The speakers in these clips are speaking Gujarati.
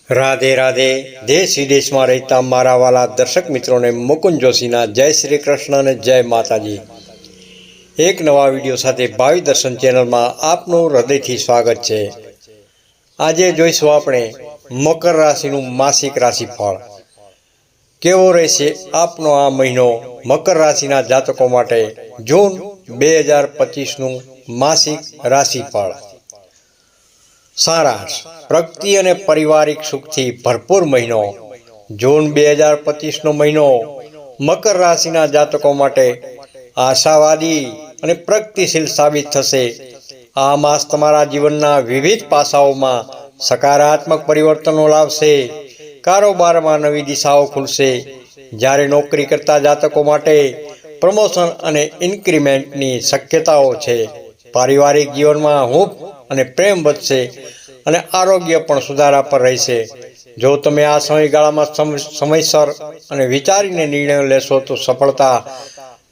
રાધે રાધે. દેશ વિદેશમાં રહેતા મારા વાલા દર્શક મિત્રોને મુકુંદ જોશીના જય શ્રી કૃષ્ણ અને જય માતાજી. એક નવા વિડીયો સાથે ભાવિ દર્શન ચેનલમાં આપનું હૃદયથી સ્વાગત છે. આજે જોઈશું આપણે મકર રાશિનું માસિક રાશિફળ. કેવો રહેશે આપનો આ મહિનો મકર રાશિના જાતકો માટે જૂન 2025નું માસિક રાશિફળ. સારાંશ: પ્રગતિ અને પારિવારિક સુખથી ભરપૂર મહિનો. જૂન 2025નો મહિનો મકર રાશિના જાતકો માટે આશાવાદી અને પ્રગતિશીલ સાબિત થશે. આ માસ તમારા જીવનના વિવિધ પાસાઓમાં સકારાત્મક પરિવર્તનો લાવશે. કારોબારમાં નવી દિશાઓ ખુલશે, જ્યારે નોકરી કરતા જાતકો માટે પ્રમોશન અને ઇન્ક્રીમેન્ટની શક્યતાઓ છે. પારિવારિક જીવનમાં હૂંફ અને પ્રેમ વધશે અને આરોગ્ય પણ સુધારા પર રહેશે. જો તમે આ સમયગાળામાં સમયસર અને વિચારીને નિર્ણયો લેશો તો સફળતા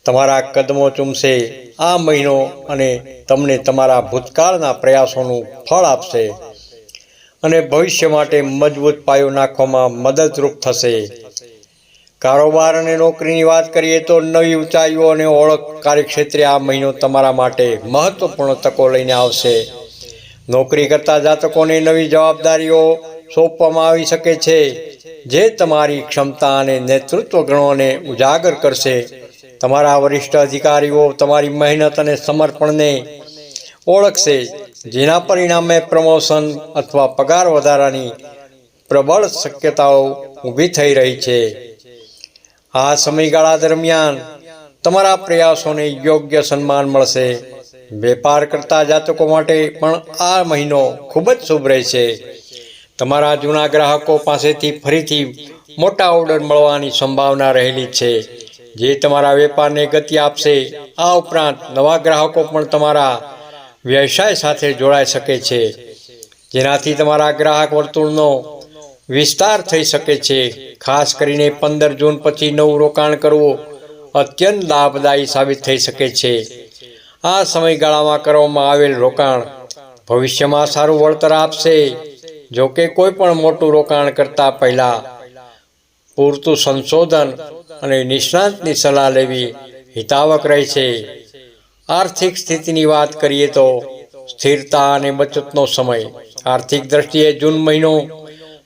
તમારા કદમો ચૂમશે. આ મહિનો અને તમને તમારા ભૂતકાળના પ્રયાસોનું ફળ આપશે અને ભવિષ્ય માટે મજબૂત પાયો નાખવામાં મદદરૂપ થશે. કારોબાર અને નોકરીની વાત કરીએ તો નવી ઊંચાઈઓ અને ઓળખ કાર્યક્ષેત્રે આ મહિનો તમારા માટે મહત્વપૂર્ણ તકો લઈને આવશે. નોકરી કરતા જાતકોને નવી જવાબદારીઓ સોંપવામાં આવી શકે છે, જે તમારી ક્ષમતા અને નેતૃત્વ ગુણોને ઉજાગર કરશે. તમારા વરિષ્ઠ અધિકારીઓ તમારી મહેનત અને સમર્પણને ઓળખશે, જેના પરિણામે પ્રમોશન અથવા પગાર વધારાની પ્રબળ શક્યતાઓ ઊભી થઈ રહી છે. આ સમયગાળા દરમિયાન તમારા પ્રયાસોને યોગ્ય સન્માન મળશે. વેપાર કરતા જાતકો માટે પણ આ મહિનો ખૂબ જ શુભ રહેશે. તમારા જૂના ગ્રાહકો પાસેથી ફરીથી મોટા ઓર્ડર મળવાની સંભાવના રહેલી છે, જે તમારા વેપારને ગતિ આપશે. આ ઉપરાંત નવા ગ્રાહકો પણ તમારા વ્યવસાય સાથે જોડાઈ શકે છે, જેનાથી તમારા ગ્રાહક વર્તુળનો વિસ્તાર થઈ શકે છે. ખાસ કરીને 15 જૂન પછી નવું રોકાણ કરવું અત્યંત લાભદાયી સાબિત થઈ શકે છે. આ સમયગાળામાં કરવામાં આવેલ રોકાણ ભવિષ્યમાં સારું વળતર આપશે. જો કે કોઈ પણ મોટું રોકાણ કરતા પહેલા પૂરતું સંશોધન અને નિષ્ણાતની સલાહ લેવી હિતાવક રહેશે. આર્થિક સ્થિતિની વાત કરીએ તો સ્થિરતા અને બચતનો સમય. આર્થિક દ્રષ્ટિએ જૂન મહિનો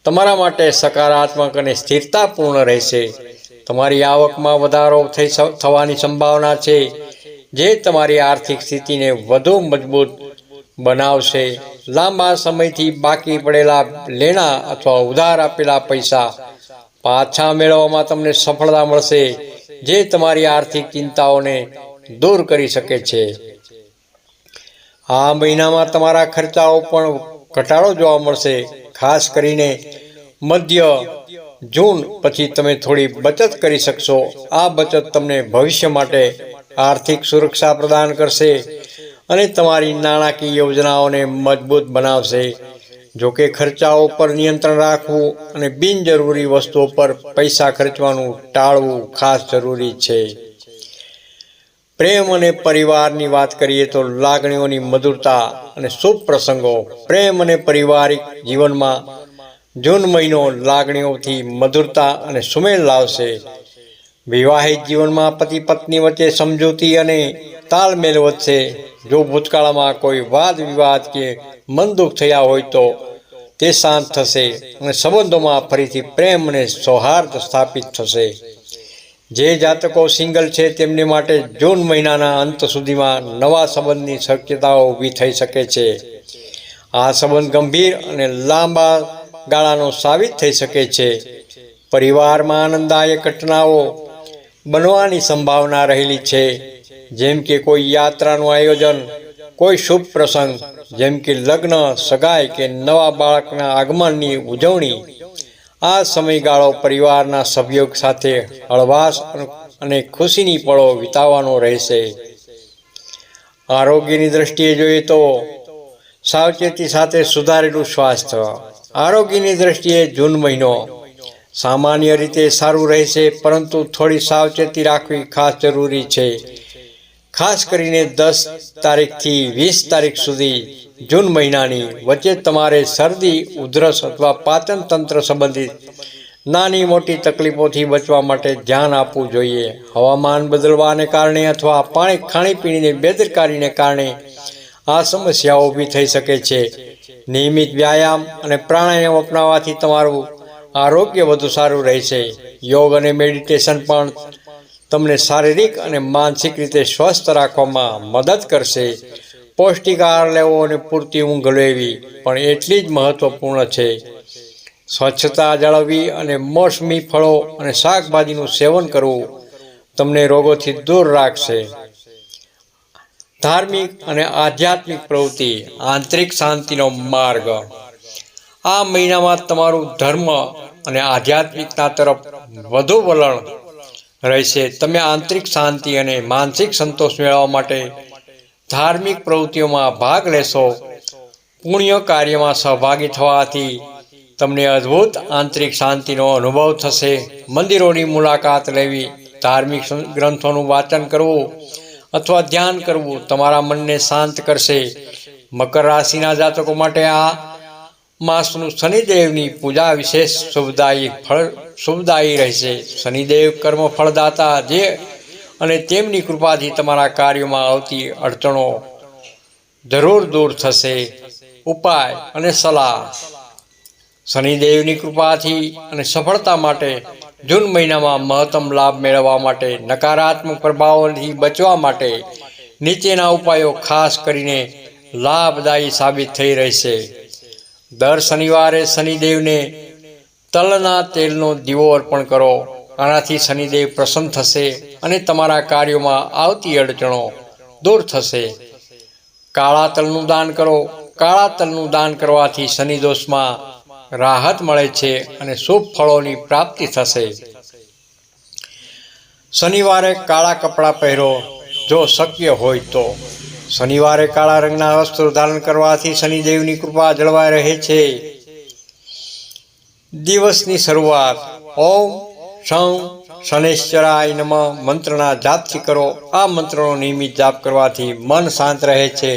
તમારા માટે સકારાત્મક અને સ્થિરતાપૂર્ણ રહેશે. તમારી આવકમાં વધારો થવાની સંભાવના છે, જે તમારી આર્થિક સ્થિતિને વધુ મજબૂત બનાવશે. લાંબા સમયથી બાકી પડેલા લેણા અથવા ઉધાર આપેલા પૈસા પાછા મેળવવામાં તમને સફળતા મળશે, જે તમારી આર્થિક ચિંતાઓને દૂર કરી શકે છે. આ મહિનામાં તમારા ખર્ચાઓ પણ ઘટાડો જોવા મળશે. ખાસ કરીને મધ્ય જૂન પછી તમે થોડી બચત કરી શકશો. આ બચત તમને ભવિષ્ય માટે આર્થિક સુરક્ષા પ્રદાન કરશે અને તમારી નાણાકીય યોજનાઓને મજબૂત બનાવશે. જો કે ખર્ચાઓ પર નિયંત્રણ રાખવું અને બિનજરૂરી વસ્તુઓ પર પૈસા ખર્ચવાનું ટાળવું ખાસ જરૂરી છે. પ્રેમ અને પરિવારની વાત કરીએ તો લાગણીઓની મધુરતા અને શુભ પ્રસંગો. પ્રેમ અને પારિવારિક જીવનમાં જૂન મહિનો લાગણીઓથી મધુરતા અને સુમેળ લાવશે. વિવાહિત જીવનમાં પતિ પત્ની વચ્ચે સમજૂતી અને તાલમેલ વધશે. જો ભૂતકાળમાં કોઈ વાદ વિવાદ કે મનદુખ થયા હોય તો તે શાંત થશે અને સંબંધોમાં ફરીથી પ્રેમ અને સૌહાર્દ સ્થાપિત થશે. જે જાતકો સિંગલ છે તેમને માટે જૂન મહિનાના અંત સુધીમાં નવા સંબંધની શક્યતાઓ ઊભી થઈ શકે છે. આ સંબંધ ગંભીર અને લાંબા ગાળાનો સાબિત થઈ શકે છે. પરિવારમાં આનંદદાયક ઘટનાઓ બનવાની સંભાવના રહેલી છે, જેમ કે કોઈ યાત્રાનું આયોજન, કોઈ શુભ પ્રસંગ જેમ કે લગ્ન, સગાઈ કે નવા બાળકના આગમનની ઉજવણી. આ સમયગાળો પરિવારના સભ્યો સાથે હળવાશ અને ખુશીની પળો વિતાવવાનો રહેશે. આરોગ્યની દ્રષ્ટિએ જોઈએ તો સાવચેતી સાથે સુધારેલું સ્વાસ્થ્ય. આરોગ્યની દ્રષ્ટિએ જૂન મહિનો સામાન્ય રીતે સારું રહેશે, પરંતુ થોડી સાવચેતી રાખવી ખાસ જરૂરી છે. ખાસ કરીને 10 તારીખથી 20 તારીખ સુધી જૂન મહિનાની વચ્ચે તમારે શરદી, ઉધરસ અથવા પાચન તંત્ર સંબંધિત નાની મોટી તકલીફોથી બચવા માટે ધ્યાન આપવું જોઈએ. હવામાન બદલવાને કારણે અથવા ખાણીપીણીની બેદરકારીને કારણે આ સમસ્યાઓ ઊભી થઈ શકે છે. નિયમિત વ્યાયામ અને પ્રાણાયામ અપનાવવાથી તમારું આરોગ્ય વધુ સારું રહેશે. યોગ અને મેડિટેશન પણ તમને શારીરિક અને માનસિક રીતે સ્વસ્થ રાખવામાં મદદ કરશે. પૌષ્ટિક આહાર લેવો અને પૂરતી ઊંઘ લેવી પણ એટલી જ મહત્વપૂર્ણ છે. સ્વચ્છતા જાળવવી અને મોસમી ફળો અને શાકભાજીનું સેવન કરવું તમને રોગોથી દૂર રાખશે. ધાર્મિક અને આધ્યાત્મિક પ્રવૃત્તિ, આંતરિક શાંતિનો માર્ગ. આ મહિનામાં તમારું ધર્મ અને આધ્યાત્મિકતા તરફ વધુ વલણ રહેશે. તમે આંતરિક શાંતિ અને માનસિક સંતોષ મેળવવા માટે ધાર્મિક પ્રવૃત્તિઓમાં ભાગ લેશો. પુણ્ય કાર્યમાં સહભાગી થવાથી તમને અદ્ભુત આંતરિક શાંતિનો અનુભવ થશે. મંદિરોની મુલાકાત લેવી, ધાર્મિક ગ્રંથોનું વાંચન કરવું અથવા ધ્યાન કરવું તમારા મનને શાંત કરશે. મકર રાશિના જાતકો માટે આ માસનું શનિદેવની પૂજા વિશેષ શુભદાયી રહેશે. શનિદેવ કર્મ ફળદાતા જે અને તેમની કૃપાથી તમારા કાર્યોમાં આવતી અડચણો જરૂર દૂર થશે. ઉપાય અને સલાહ. શનિદેવની કૃપાથી અને સફળતા માટે જૂન મહિનામાં મહત્તમ લાભ મેળવવા માટે નકારાત્મક પ્રભાવોથી બચવા માટે નીચેના ઉપાયો ખાસ કરીને લાભદાયી સાબિત થઈ રહેશે. દર શનિવારે શનિદેવને તલના તેલનો દીવો અર્પણ કરો. આનાથી શનિદેવ પ્રસન્ન થશે અને તમારા કાર્યોમાં આવતી અડચણો દૂર થશે. કાળા તલનું દાન કરો. કાળા તલનું દાન કરવાથી શનિ દોષમાં રાહત મળે છે અને શુભ ફળોની પ્રાપ્તિ થશે. શનિવારે કાળા કપડાં પહેરો જો શક્ય હોય તો. શનિવારે કાળા રંગના વસ્ત્રો ધારણ કરવાથી શનિદેવની કૃપા જળવાઈ રહે છે. દિવસની શરૂઆત ઓમ શં શનૈશ્ચરાય નમઃ મંત્રના જાપથી કરો. આ મંત્રનો નિયમિત જાપ કરવાથી મન શાંત રહે છે,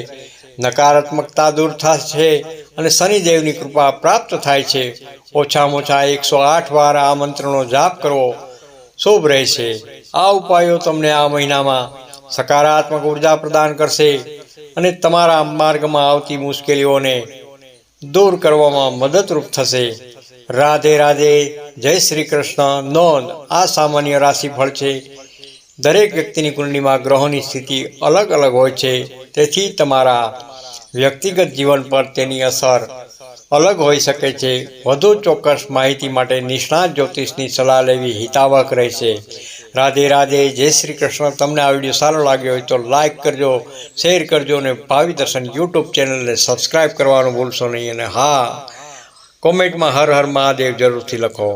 નકારાત્મકતા દૂર થાય છે અને શનિદેવની કૃપા પ્રાપ્ત થાય છે. ઓછામાં ઓછા 108 વાર આ મંત્રનો જાપ કરવો શુભ રહેશે. આ ઉપાયો તમને આ મહિનામાં સકારાત્મક ઉર્જા પ્રદાન કરશે અને તમારા માર્ગમાં આવતી મુશ્કેલીઓને દૂર કરવામાં મદદરૂપ થશે. રાધે રાધે. જય શ્રી કૃષ્ણ. નોંધ: આ સામાન્ય રાશિફળ છે. દરેક વ્યક્તિની કુંડળીમાં ગ્રહોની સ્થિતિ અલગ અલગ હોય છે, તેથી તમારા વ્યક્તિગત જીવન પર તેની અસર અલગ હોઈ શકે છે. વધુ ચોક્કસ માહિતી માટે નિષ્ણાત જ્યોતિષની સલાહ લેવી હિતાવહ રહેશે. રાધે રાધે. જય શ્રી કૃષ્ણ. તમને આ વિડીયો સારો લાગ્યો હોય તો લાઈક કરજો, શેર કરજો અને ભાવિ દર્શન યુટ્યુબ ચેનલને સબસ્ક્રાઈબ કરવાનું ભૂલશો નહીં. અને હા, કોમેન્ટમાં હર હર મહાદેવ જરૂરથી લખો.